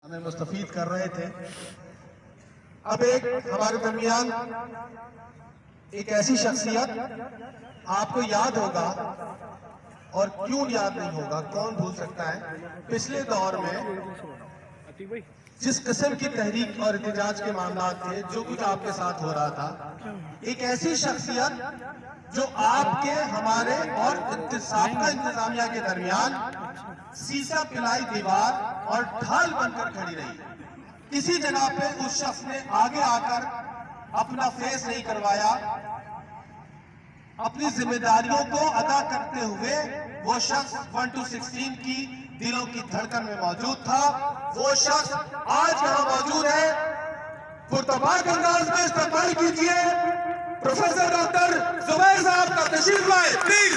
हमें मुस्तफीद कर रहे थे। अब एक हमारे दरमियान एक ऐसी शख्सियत आपको याद होगा, और क्यों याद नहीं होगा, कौन भूल सकता है, पिछले दौर में जिस किस्म की तहरीक और एहतजाज के मामला थे, जो कुछ आपके साथ हो रहा था, एक ऐसी शख्सियत जो आपके हमारे और साबका इंतजामिया के दरमियान सीसा पिलाई दीवार और ढाल बनकर खड़ी रही। किसी जगह पे उस शख्स ने आगे आकर अपना फेस नहीं करवाया, अपनी जिम्मेदारियों को अदा करते हुए वो शख्स 1 to 16 की दिलों की धड़कन में मौजूद था। वो शख्स आज यहां मौजूद है। पुरतबाक अंदाज में इस्तेमाल कीजिए प्रोफेसर डॉक्टर जुबैर साहब का तशरीफ लाए प्लीज।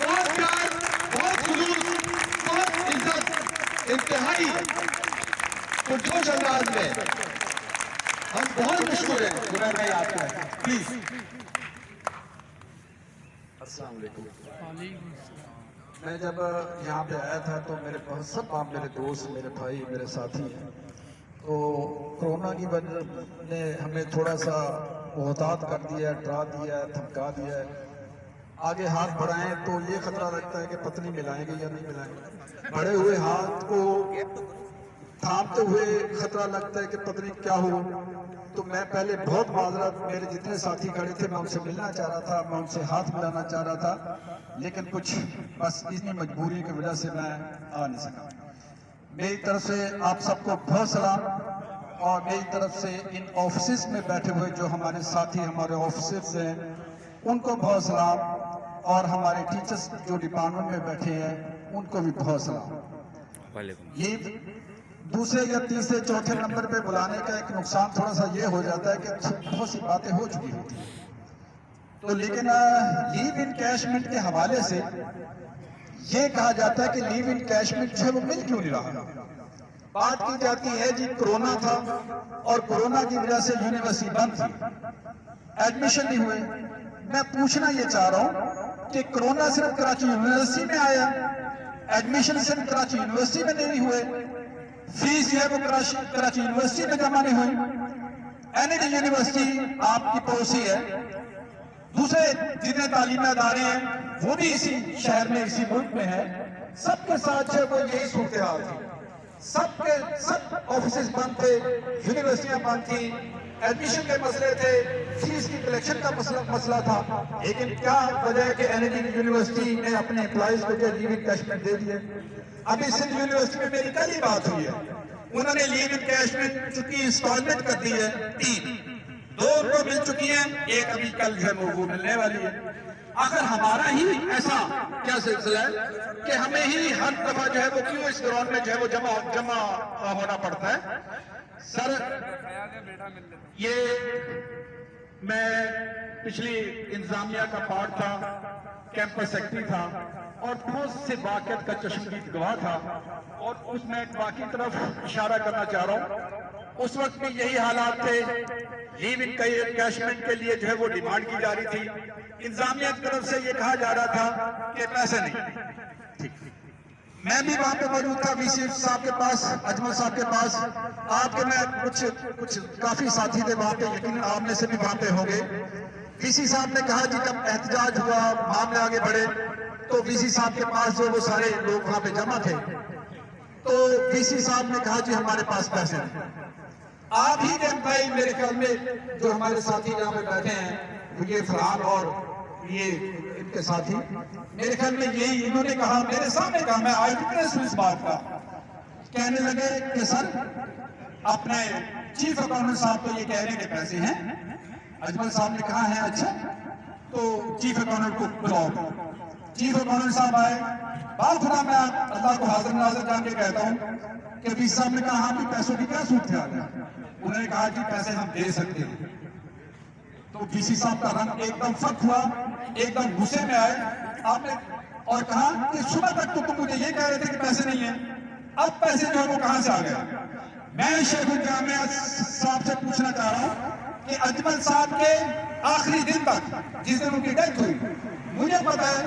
बहुत प्यार, बहुत जुलूस, बहुत इज्जत, इंतहाई पुरजोश अंदाज में हम बहुत मशहूर हैं जुबैर भाई आपका, प्लीज। अस्सलाम वालेकुम। मैं जब यहाँ पे आया था तो मेरे बहुत सब आप मेरे दोस्त, मेरे भाई, मेरे साथी हैं। तो कोरोना की वजह ने हमें थोड़ा सा मोहतात कर दिया, डरा दिया, धमका दिया। आगे हाथ बढ़ाएं तो ये खतरा लगता है कि पत्नी मिलाएंगे या नहीं मिलाएंगे। बढ़े हुए हाथ को थामते हुए खतरा लगता है कि पत्नी क्या हो। तो मैं पहले बहुत माजरत, मेरे जितने साथी खड़े थे मैं उनसे मिलना चाह रहा था, मैं उनसे हाथ मिलाना चाह रहा था, लेकिन कुछ बस इतनी मजबूरी की वजह से मैं आ नहीं सका। मेरी तरफ से आप सबको बहुत सलाम, और मेरी तरफ से इन ऑफिस में बैठे हुए जो हमारे साथी, हमारे ऑफिसर्स हैं, उनको बहुत सलाम, और हमारे टीचर्स जो डिपार्टमेंट में बैठे हैं उनको भी बहुत सलाम। ये दूसरे या तीसरे चौथे नंबर पे बुलाने का एक नुकसान थोड़ा सा ये हो जाता है कि बहुत सी बातें हो चुकी होती हैं। तो लेकिन लीव इन कैशमेंट के हवाले से ये कहा जाता है कि लीव इन कैशमेंट जो है वो मिल क्यों नहीं रहा। बात की जाती है जी कोरोना था और कोरोना की वजह से यूनिवर्सिटी बंद थी, एडमिशन नहीं हुए। मैं पूछना ये चाह रहा हूँ कि कोरोना सिर्फ कराची यूनिवर्सिटी में आया, एडमिशन सिर्फ कराची यूनिवर्सिटी में नहीं हुए, फीस जो है वो कराची यूनिवर्सिटी में जमा नहीं हुई। एनईडी यूनिवर्सिटी आपकी पड़ोसी है, दूसरे जितने तालीमी अदारे हैं वो भी इसी शहर में, इसी मुल्क में है। सबके साथ जो वो यही सूरत हाल थी, सबके सब ऑफिस बंद थे, यूनिवर्सिटियां बंद थी, एडमिशन के मसले थे, फीस की कलेक्शन का मसला था। लेकिन क्या वजह है कि एनईडी यूनिवर्सिटी ने अपने एम्प्लॉइज को जो लीव इन कैशमेंट दे दिए। अभी सिंध यूनिवर्सिटी में मेरी कल ही बात हुई है, उन्होंने लीव इन कैशमेंट चुकी इंस्टॉलमेंट कर दी है, 2 उनको मिल चुकी है, एक अभी कल जो है वो मिलने वाली है। आखिर हमारा ही ऐसा क्या सिलसिला है कि हमें ही हर दफा जो है वो क्यों इस ग्राउंड में जो है वो जमा होना पड़ता है। सर ये मैं पिछली इंतजामिया का पार्ट था, कैंपस सेक्रेटरी था और बहुत से वाक़यात का चश्मदीद गवाह था, और उसमें एक बाकी तरफ इशारा करना चाह रहा हूँ। उस वक्त भी यही हालात थे, लीव इन कैशमेंट के लिए जो है वो डिमांड की जा रही थी। इंतजामिया की तरफ से ये कहा जा रहा था कि पैसे नहीं। मैं भी वहां पे मौजूद था, वीसी साहब के पास, अजमल साहब के पास, आपके मैं कुछ काफी साथी थे वहां पे, यकीनन आप में से भी वहां पे होंगे। वीसी साहब ने कहा जी जब एहतजाज हुआ, मामले आगे बढ़े, तो वीसी साहब के पास जो वो सारे लोग वहां पे जमा थे, तो वीसी साहब ने कहा जी हमारे पास पैसे नहीं। आप ही ने भाई मेरे ख्याल में जो हमारे साथी यहाँ पे बैठे हैं, ये फरहान और ये इनके साथी, मेरे ख्याल में यही इन्होंने कहा, मेरे सामने कहा, मैं आई विटनेस हूं इस बात का। कहने लगे कि सर अपने चीफ अकाउंटेंट साहब तो ये कह रहे हैं कि पैसे हैं। अजमल साहब ने कहा है अच्छा, तो चीफ अकाउंटेंट को बुलाओ। चीफ अकाउंटेंट साहब आए, बाल खुदा मैं अल्लाह को हाजिर नाजिर जान के कहता हूँ कि वीसी साहब ने कहा हाँ भी पैसों की क्या सूरत है। उन्होंने कहा कि पैसे हम दे सकते हैं। तो वीसी साहब का रंग एकदम फट हुआ, एकदम गुस्से में आए आपने, और कहा कि सुबह तक तो तुम मुझे ये कह रहे थे कि पैसे नहीं है, अब पैसे जो है वो कहां से आ गए। मैं शेखुल जामिया साहब से पूछना चाह रहा हूं कि अजमल साहब के आखिरी दिन तक, जिस दिन उनकी डेथ हुई, मुझे पता है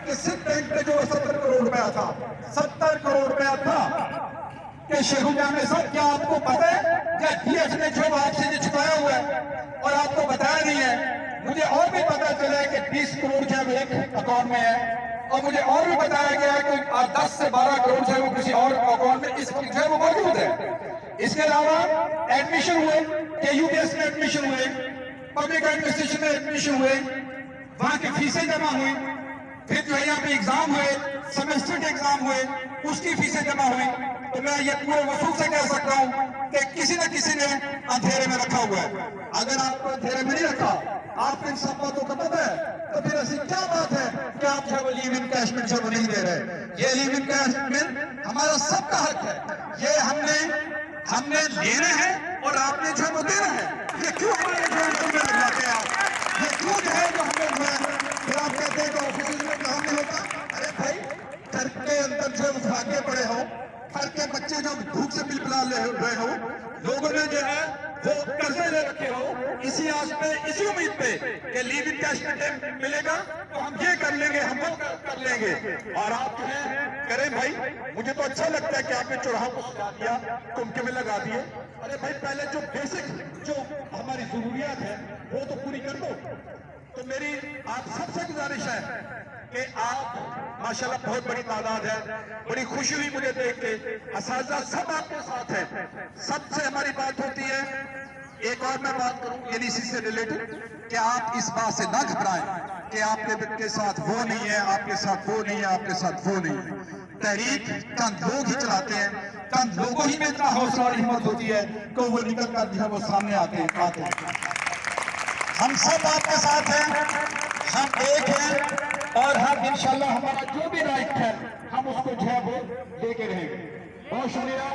कि सिर्फ बैंक पे जो 70 करोड़ रुपया था, 70 करोड़ रुपया था, कि शेखुल जामे साहब क्या आपको पता है कि डीएस ने जो आपसे जो छुपाया हुआ है और आपको बताया नहीं है। मुझे और भी पता चला है कि 20 करोड़ जो है एक अकाउंट में है, और मुझे और भी बताया गया है कि 10 से 12 करोड़ जो है वो किसी और अकाउंट में इस वक्त जो है वो मौजूद है। इसके अलावा एडमिशन हुए, KUPS में एडमिशन हुए, पब्लिक एडमिनिस्ट्रेशन में एडमिशन हुए, वहां की फीसें जमा हुई, फिर जो है यहाँ पे एग्जाम हुए, सेमेस्टर के एग्जाम हुए, उसकी फीसें जमा हुई। तो मैं ये पूरे वसूल से कह सकता हूँ कि किसी न किसी ने अंधेरे में रखा हुआ है। अगर आपको अंधेरे में नहीं रखा, आपको इन सब बातों का पता है, तो फिर ऐसी क्या बात है कि आप जो लीव इन कैशमेंट जो नहीं दे रहे। ये लीव इन कैशमेंट हमारा सबका हक है, ये हमने लेना है और आपने जो है वो देना है। ये क्यों हमारे जो है लगाते हैं आप, ये क्यों जो है जो हमें जो है फिर आप कहते हैं कि ऑफिस में काम नहीं होता। अरे भाई, घर के अंदर जो भागे पड़े हो, घर के बच्चे जो भूख से बिलबिला रहे हो, लोगों ने जो है वो कर्जे ले रखे हो, इसी आस पे, इसी उम्मीद पे कि लीव इन कैशमेंट मिलेगा तो हम ये कर लेंगे, हम वो कर लेंगे। और आप जो है करें भाई, मुझे तो अच्छा लगता है कि आपने चौराहा को सजा दिया, कुमके में लगा दिए। अरे भाई, पहले जो बेसिक जो हमारी जरूरियात है वो तो पूरी कर दो। तो मेरी आप सबसे गुजारिश है कि आप माशाल्लाह बहुत बड़ी तादाद है, बड़ी खुशी हुई मुझे देख के, असातिज़ा सब आपके साथ है, सबसे हमारी बात होती है। एक और मैं बात करूं यानी इसी से रिलेटेड कि आप इस बात से ना घबराएं कि आपके साथ वो नहीं है, आपके साथ वो नहीं है, आपके साथ वो नहीं है। तहरीक चंद लोग ही चलाते हैं, चंद लोगों ही में इतना हौसला और हिम्मत होती है कि वो निकल कर जो है वो सामने आते हैं। हम सब आपके साथ हैं, हम एक हैं, और हम इंशाल्लाह हमारा जो भी राइट है हम उसको जो है वो लेके रहेंगे। बहुत शुक्रिया।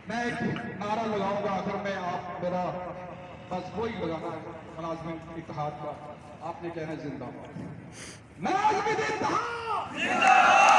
मैं एक नारा लगाऊंगा आखिर में, आप मेरा बस वही लगाना है, मुलाज़िम इत्तेहाद का। आपने कहना जिंदाबाद, मुलाज़िम इत्तेहाद जिंदाबाद।